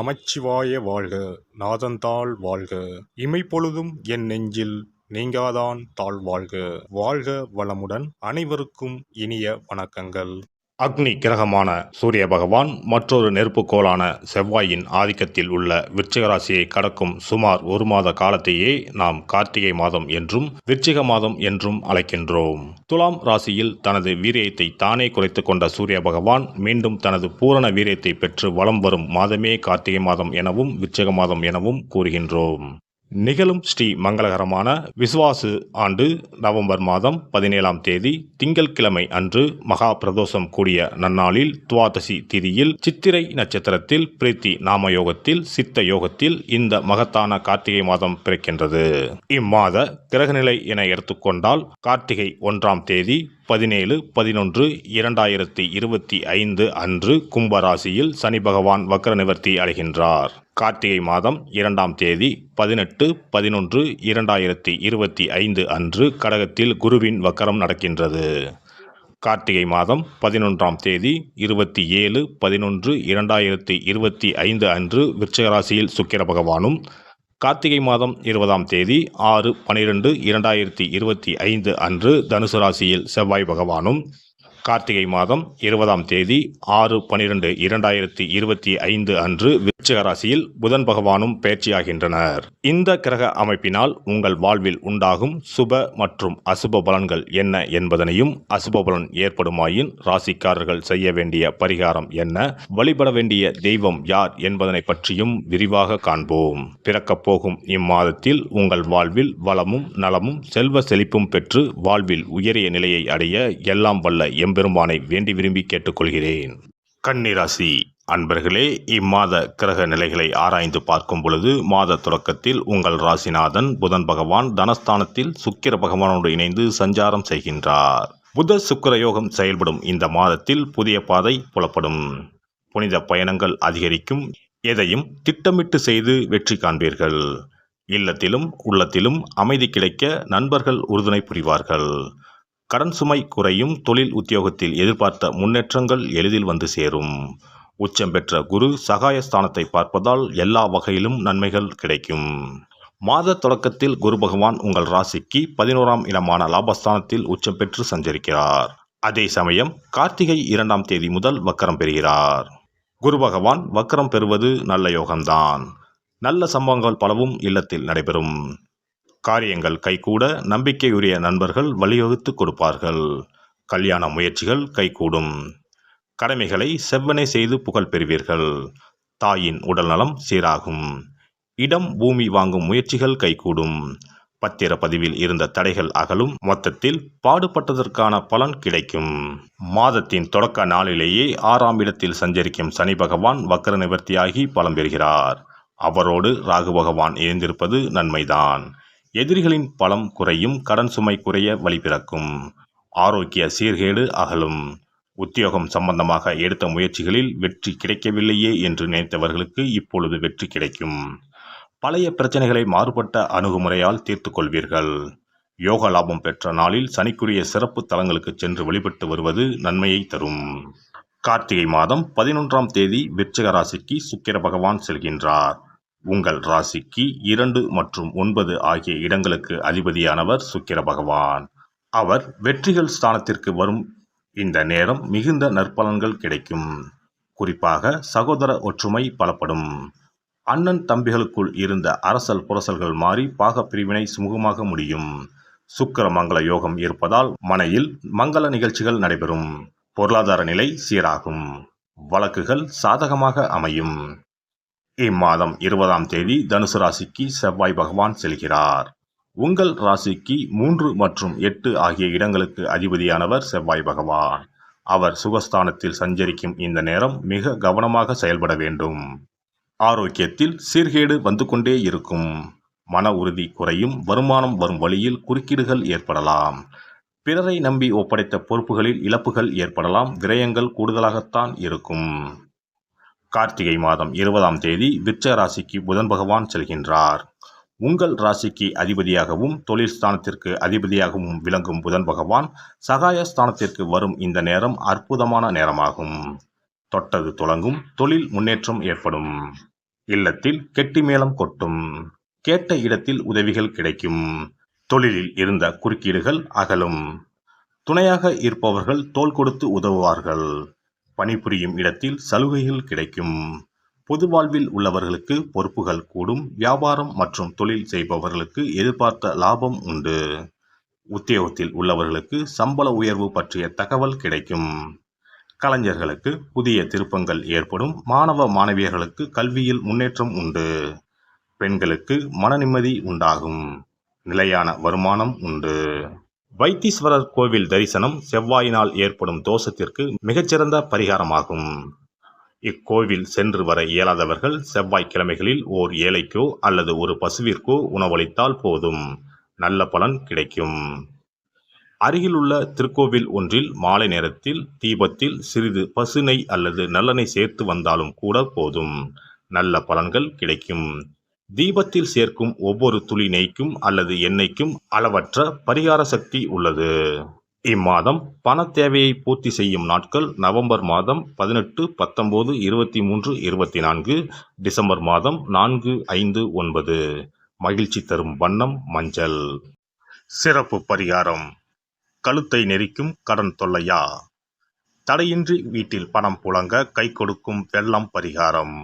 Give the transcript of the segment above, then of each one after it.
நமச்சிவாய வாழ்க. நாதந்தாள் வாழ்க. இமைப்பொழுதும் என் நெஞ்சில் நீங்காதான் தாழ் வாழ்க. வாழ்க வளமுடன். அனைவருக்கும் இனிய வணக்கங்கள். அக்னி கிரகமான சூரிய பகவான் மற்றொரு நெருப்புக்கோளான செவ்வாயின் ஆதிக்கத்தில் உள்ள விருச்சிக ராசியை கடக்கும் சுமார் 1 மாத காலத்தையே நாம் கார்த்திகை மாதம் என்றும் விருச்சிக மாதம் என்றும் அழைக்கின்றோம். துலாம் ராசியில் தனது வீரியத்தை தானே குறைத்து கொண்ட சூரிய பகவான் மீண்டும் தனது பூரண வீரியத்தை பெற்று வலம் வரும் மாதமே கார்த்திகை மாதம் எனவும் விருச்சிக மாதம் எனவும் கூறுகின்றோம். நிகழும் ஸ்ரீ மங்களகரமான விசுவாசு ஆண்டு நவம்பர் மாதம் 17ஆம் தேதி திங்கள்கிழமை அன்று மகா பிரதோஷம் கூடிய நன்னாளில் துவாதசி திதியில் சித்திரை நட்சத்திரத்தில் பிரீத்தி நாம யோகத்தில் சித்த யோகத்தில் இந்த மகத்தான கார்த்திகை மாதம் பிறக்கின்றது. இம்மாத கிரகநிலை என எடுத்துக்கொண்டால் கார்த்திகை 1ஆம் தேதி 17/11/2025 அன்று கும்பராசியில் சனி பகவான் வக்ர நிவர்த்தி அடைகின்றார். கார்த்திகை மாதம் 2ஆம் தேதி 18/11/2025 அன்று கடகத்தில் குருவின் வக்கரம் நடக்கின்றது. கார்த்திகை மாதம் 11ஆம் தேதி 27/11/2025 அன்று விருச்சிக ராசியில் சுக்கிர பகவானும், கார்த்திகை மாதம் 20ஆம் தேதி 6/12/2025 அன்று தனுசு ராசியில் செவ்வாய் பகவானும், கார்த்திகை மாதம் 20ஆம் தேதி 6/12/2025 அன்று விருச்சிக ராசியில் புதன் பகவானும் பயிற்சியாகின்றனர். இந்த கிரக அமைப்பினால் உங்கள் வாழ்வில் உண்டாகும் சுப மற்றும் அசுப பலன்கள் என்ன என்பதனையும், அசுப பலன் ஏற்படுமாயின் ராசிக்காரர்கள் செய்ய வேண்டிய பரிகாரம் என்ன, வழிபட வேண்டிய தெய்வம் யார் என்பதனை பற்றியும் விரிவாக காண்போம். பிறக்கப் போகும் இம்மாதத்தில் உங்கள் வாழ்வில் வளமும் நலமும் செல்வ செழிப்பும் பெற்று வாழ்வில் உயரிய நிலையை அடைய எல்லாம் வல்ல எம்பெருமானை வேண்டி விரும்பி கேட்டுக்கொள்கிறேன். கன்னிராசி அன்பர்களே, இம்மாத கிரக நிலைகளை ஆராய்ந்து பார்க்கும் பொழுது மாத தொடக்கத்தில் உங்கள் ராசிநாதன் புதன் பகவான் தனஸ்தானத்தில் சுக்கிர பகவானோடு இணைந்து சஞ்சாரம் செய்கின்றார். புத சுக்கிர யோகம் செயல்படும் இந்த மாதத்தில் புதிய பாதை புலப்படும். புனித பயணங்கள் அதிகரிக்கும். எதையும் திட்டமிட்டு செய்து வெற்றி காண்பீர்கள். இல்லத்திலும் உள்ளத்திலும் அமைதி கிடைக்க நண்பர்கள் உறுதுணை புரிவார்கள். கடன் சுமை குறையும். தொழில் உத்தியோகத்தில் எதிர்பார்த்த முன்னேற்றங்கள் எளிதில் வந்து சேரும். உச்சம் பெற்ற குரு சகாயஸ்தானத்தை பார்ப்பதால் எல்லா வகையிலும் நன்மைகள் கிடைக்கும். மாத தொடக்கத்தில் குரு பகவான் உங்கள் ராசிக்கு 11ஆம் இடமான லாபஸ்தானத்தில் உச்சம் பெற்று சஞ்சரிக்கிறார். அதே சமயம் கார்த்திகை 2ஆம் தேதி முதல் வக்கரம் பெறுகிறார். குரு பகவான் வக்கரம் பெறுவது நல்ல யோகம்தான். நல்ல சம்பவங்கள் பலவும் இல்லத்தில் நடைபெறும். காரியங்கள் கைகூட நம்பிக்கையுரிய நண்பர்கள் வழிவகுத்து கொடுப்பார்கள். கல்யாண முயற்சிகள் கைகூடும். கடமைகளை செவ்வனே செய்து புகழ் பெறுவீர்கள். தாயின் உடல்நலம் சீராகும். இடம் பூமி வாங்கும் முயற்சிகள் கைகூடும். பத்திர பதிவில் இருந்த தடைகள் அகலும். மொத்தத்தில் பாடுபட்டதற்கான பலன் கிடைக்கும். மாதத்தின் தொடக்க நாளிலேயே 6ஆம் இடத்தில் சஞ்சரிக்கும் சனி பகவான் வக்கர நிவர்த்தியாகி பலம் பெறுகிறார். அவரோடு ராகு பகவான் இணைந்திருப்பது நன்மைதான். எதிரிகளின் பலம் குறையும். கடன் சுமை குறைய வழி பிறக்கும். ஆரோக்கிய சீர்கேடு அகலும். உத்தியோகம் சம்பந்தமாக எடுத்த முயற்சிகளில் வெற்றி கிடைக்கவில்லையே என்று நினைத்தவர்களுக்கு இப்பொழுது வெற்றி கிடைக்கும். பழைய பிரச்சனைகளை மாறுபட்ட அணுகுமுறையால் தீர்த்து கொள்வீர்கள். யோக லாபம் பெற்ற நாளில் சனிக்குரிய சிறப்பு தலங்களுக்கு சென்று வழிபட்டு வருவது நன்மையை தரும். கார்த்திகை மாதம் 11ஆம் தேதி விருச்சிக ராசிக்கு சுக்கிர பகவான் செல்கின்றார். உங்கள் ராசிக்கு 2 மற்றும் 9 ஆகிய இடங்களுக்கு அதிபதியானவர் சுக்கிர பகவான். அவர் வெற்றிகள் ஸ்தானத்திற்கு வரும் இந்த நேரம் மிகுந்த நற்பலன்கள் கிடைக்கும். குறிப்பாக சகோதர ஒற்றுமை பலப்படும். அண்ணன் தம்பிகளுக்குள் இருந்த அரசல் புரசல்கள் மாறி பாக பிரிவினை சுமூகமாக முடியும். சுக்கிர மங்கள யோகம் இருப்பதால் மனையில் மங்கள நிகழ்ச்சிகள் நடைபெறும். பொருளாதார நிலை சீராகும். வழக்குகள் சாதகமாக அமையும். இம்மாதம் 20ஆம் தேதி தனுசு ராசிக்கு செவ்வாய் பகவான் செல்கிறார். உங்கள் ராசிக்கு 3 மற்றும் 8 ஆகிய இடங்களுக்கு அதிபதியானவர் செவ்வாய் பகவான். அவர் சுகஸ்தானத்தில் சஞ்சரிக்கும் இந்த நேரம் மிக கவனமாக செயல்பட வேண்டும். ஆரோக்கியத்தில் சீர்கேடு வந்து கொண்டே இருக்கும். மன உறுதி குறையும். வருமானம் வரும் வழியில் குறுக்கீடுகள் ஏற்படலாம். பிறரை நம்பி ஒப்படைத்த பொறுப்புகளில் இழப்புகள் ஏற்படலாம். விரயங்கள் கூடுதலாகத்தான் இருக்கும். கார்த்திகை மாதம் 20ஆம் தேதி விருச்சிக ராசிக்கு புதன் பகவான் செல்கின்றார். உங்கள் ராசிக்கு அதிபதியாகவும் தொழில் ஸ்தானத்திற்கு அதிபதியாகவும் விளங்கும் புதன் பகவான் சகாயஸ்தானத்திற்கு வரும் இந்த நேரம் அற்புதமான நேரமாகும். தொட்டது துலங்கும். தொழில் முன்னேற்றம் ஏற்படும். இல்லத்தில் கெட்டி மேளம் கொட்டும். கேட்ட இடத்தில் உதவிகள் கிடைக்கும். தொழிலில் இருந்த குறுக்கீடுகள் அகலும். துணையாக இருப்பவர்கள் தோள் கொடுத்து உதவுவார்கள். பணிபுரியும் இடத்தில் சலுகைகள் கிடைக்கும். பொது வாழ்வில் உள்ளவர்களுக்கு பொறுப்புகள் கூடும். வியாபாரம் மற்றும் தொழில் செய்பவர்களுக்கு எதிர்பார்த்த லாபம் உண்டு. உத்தியோகத்தில் உள்ளவர்களுக்கு சம்பள உயர்வு பற்றிய தகவல் கிடைக்கும். கலைஞர்களுக்கு புதிய திருப்பங்கள் ஏற்படும். மாணவ மாணவியர்களுக்கு கல்வியில் முன்னேற்றம் உண்டு. பெண்களுக்கு மன நிம்மதி உண்டாகும். நிலையான வருமானம் உண்டு. வைத்தீஸ்வரர் கோவில் தரிசனம் செவ்வாயினால் ஏற்படும் தோஷத்திற்கு மிகச்சிறந்த பரிகாரமாகும். இக்கோவில் சென்று வர இயலாதவர்கள் செவ்வாய்க்கிழமைகளில் ஓர் ஏழைக்கோ அல்லது ஒரு பசுவிற்கோ உணவளித்தால் போதும், நல்ல பலன் கிடைக்கும். அருகிலுள்ள திருக்கோவில் ஒன்றில் மாலை நேரத்தில் தீபத்தில் சிறிது பசு நெய் அல்லது நல்லெண்ணெய் சேர்த்து வந்தாலும் கூட போதும், நல்ல பலன்கள் கிடைக்கும். தீபத்தில் சேர்க்கும் ஒவ்வொரு துளி நெய்க்கும் அல்லது எண்ணெய்க்கும் அளவற்ற பரிகார சக்தி உள்ளது. இம்மாதம் பண தேவையை பூர்த்தி செய்யும் நாட்கள் நவம்பர் மாதம் 18, 19, 23, 24, டிசம்பர் மாதம் 4, 5, 9. மகிழ்ச்சி தரும் வண்ணம் மஞ்சள். சிறப்பு பரிகாரம். கழுத்தை நெரிக்கும் கடன் தொல்லையா? தடையின்றி வீட்டில் பணம் புழங்க கை கொடுக்கும் வெள்ளம் பரிகாரம்.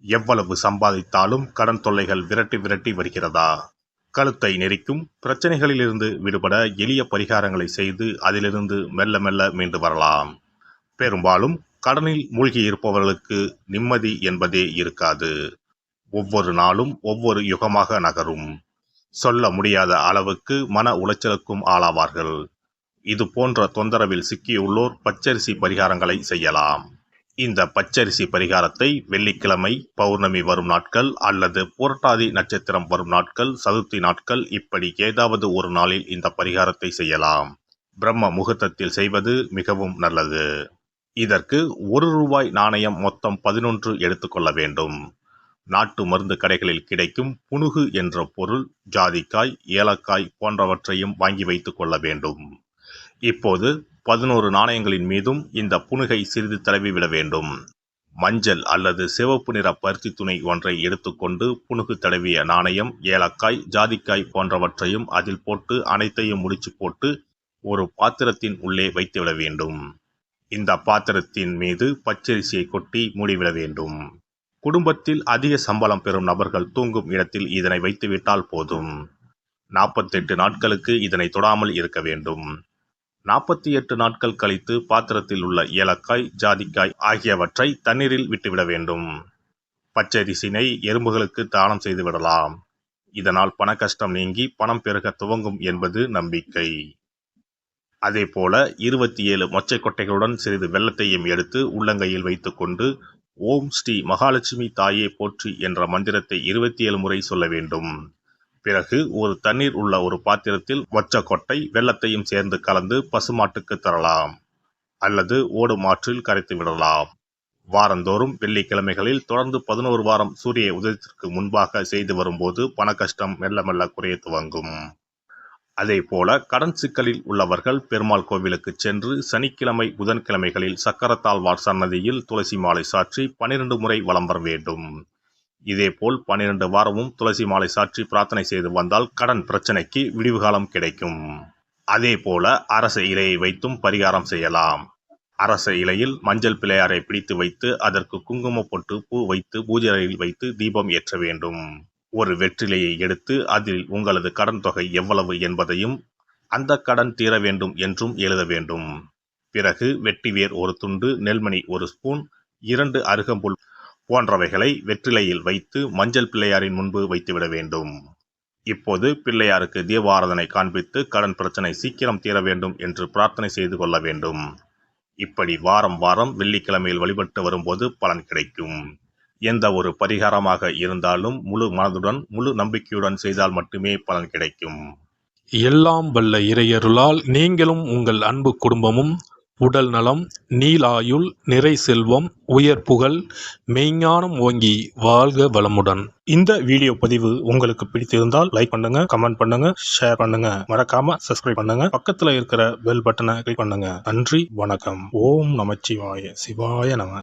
எவ்வளவு சம்பாதித்தாலும் கடன் தொல்லைகள் விரட்டி வருகிறதா? கழுத்தை நெரிக்கும் பிரச்சனைகளிலிருந்து விடுபட எளிய பரிகாரங்களை செய்து அதிலிருந்து மெல்ல மெல்ல மீண்டு வரலாம். பெரும்பாலும் கடனில் மூழ்கி இருப்பவர்களுக்கு நிம்மதி என்பதே இருக்காது. ஒவ்வொரு நாளும் ஒவ்வொரு யுகமாக நகரும். சொல்ல முடியாத அளவுக்கு மன உளைச்சலுக்கும் ஆளாவார்கள். இது போன்ற தொந்தரவில் சிக்கியுள்ளோர் பச்சரிசி பரிகாரங்களை செய்யலாம். இந்த பச்சரிசி பரிகாரத்தை வெள்ளிக்கிழமை, பௌர்ணமி வரும் நாட்கள் அல்லது புரட்டாதி நட்சத்திரம் வரும் நாட்கள், சதுர்த்தி நாட்கள் இப்படி ஏதாவது ஒரு நாளில் இந்த பரிகாரத்தை செய்யலாம். பிரம்ம முகூர்த்தத்தில் செய்வது மிகவும் நல்லது. இதற்கு ₹1 நாணயம் மொத்தம் 11 எடுத்துக்கொள்ள வேண்டும். நாட்டு மருந்து கடைகளில் கிடைக்கும் புனுகு என்ற பொருள், ஜாதிக்காய், ஏலக்காய் போன்றவற்றையும் வாங்கி வைத்துக் கொள்ள வேண்டும். இப்போது 11 நாணயங்களின் மீதும் இந்த புனுகை சிறிது தடவி விட வேண்டும். மஞ்சள் அல்லது சிவப்பு நிற பருத்தி துணி ஒன்றை எடுத்துக்கொண்டு புனுகு தடவிய நாணயம், ஏலக்காய், ஜாதிக்காய் போன்றவற்றையும் அதில் போட்டு அனைத்தையும் முடிச்சு போட்டு ஒரு பாத்திரத்தின் உள்ளே வைத்துவிட வேண்டும். இந்த பாத்திரத்தின் மீது பச்சரிசியை கொட்டி மூடிவிட வேண்டும். குடும்பத்தில் அதிக சம்பளம் பெறும் நபர்கள் தூங்கும் இடத்தில் இதனை வைத்துவிட்டால் போதும். 48 நாட்களுக்கு இதனை தொடாமல் இருக்க வேண்டும். 48 நாட்கள் கழித்து பாத்திரத்தில் உள்ள ஏலக்காய், ஜாதிக்காய் ஆகியவற்றை தண்ணீரில் விட்டுவிட வேண்டும். பச்சரிசினை எறும்புகளுக்கு தானம் செய்து விடலாம். இதனால் பண கஷ்டம் நீங்கி பணம் பெருக துவங்கும் என்பது நம்பிக்கை. அதேபோல 27 மொச்சை கொட்டைகளுடன் சிறிது வெல்லத்தையும் எடுத்து உள்ளங்கையில் வைத்துக்கொண்டு ஓம் ஸ்ரீ மகாலட்சுமி தாயே போற்றி என்ற மந்திரத்தை 27 முறை சொல்ல வேண்டும். பிறகு ஒரு தண்ணீர் உள்ள ஒரு பாத்திரத்தில் மொச்சக்கொட்டை, வெல்லத்தையும் சேர்ந்து கலந்து பசுமாட்டுக்கு தரலாம் அல்லது ஓடும் ஆற்றில் கரைத்து விடலாம். வாரந்தோறும் வெள்ளிக்கிழமைகளில் தொடர்ந்து 11 வாரம் சூரிய உதயத்திற்கு முன்பாக செய்து வரும்போது பண கஷ்டம் மெல்ல மெல்ல குறைய துவங்கும். அதேபோல கடன் சிக்கலில் உள்ளவர்கள் பெருமாள் கோவிலுக்கு சென்று சனிக்கிழமை, புதன்கிழமைகளில் சக்கரத்தாழ்வார் சன்னதியில் துளசி மாலை சாற்றி 12 முறை வலம் வர வேண்டும். இதேபோல் 12 வாரமும் துளசி மாலை சாற்றி பிரார்த்தனை செய்து வந்தால் கடன் பிரச்சனைக்கு விடிவு காலம் கிடைக்கும். அதேபோல அரச இலையை வைத்தும் பரிகாரம் செய்யலாம். அரச இலையில் மஞ்சள் பிள்ளையாரை பிடித்து வைத்து அதற்கு குங்கும பொட்டு, பூ வைத்து பூஜை அறையில் வைத்து தீபம் ஏற்ற வேண்டும். ஒரு வெற்றிலையை எடுத்து அதில் உங்களது கடன் தொகை எவ்வளவு என்பதையும் அந்த கடன் தீர வேண்டும் என்றும் எழுத வேண்டும். பிறகு வெட்டிவேர் ஒரு துண்டு, நெல்மணி 1 ஸ்பூன், 2 அருகம்புல் போன்றவைகளை வெற்றிலையில் வைத்து மஞ்சள் பிள்ளையாரின் முன்பு வைத்துவிட வேண்டும். இப்போது பிள்ளையாருக்கு தீபாராதனை காண்பித்து கடன் பிரச்சனை சீக்கிரம் தீர வேண்டும் என்று பிரார்த்தனை செய்து கொள்ள வேண்டும். இப்படி வாரம் வாரம் வெள்ளிக்கிழமையில் வழிபட்டு வரும்போது பலன் கிடைக்கும். எந்த ஒரு பரிகாரமாக இருந்தாலும் முழு மனதுடன் முழு நம்பிக்கையுடன் செய்தால் மட்டுமே பலன் கிடைக்கும். எல்லாம் வல்ல இறையருளால் நீங்களும் உங்கள் அன்பு குடும்பமும் உடல் நலம், நீலாயுள், நிறை செல்வம், உயர் புகழ், மெய்ஞானம் ஓங்கி வாழ்க வளமுடன். இந்த வீடியோ பதிவு உங்களுக்கு பிடித்திருந்தால் லைக் பண்ணுங்க, கமெண்ட் பண்ணுங்க, ஷேர் பண்ணுங்க, மறக்காம சப்ஸ்கிரைப் பண்ணுங்க, பக்கத்துல இருக்கிற பெல் பட்டனை கிளிக் பண்ணுங்க. நன்றி, வணக்கம். ஓம் நமச்சிவாய. சிவாய நம.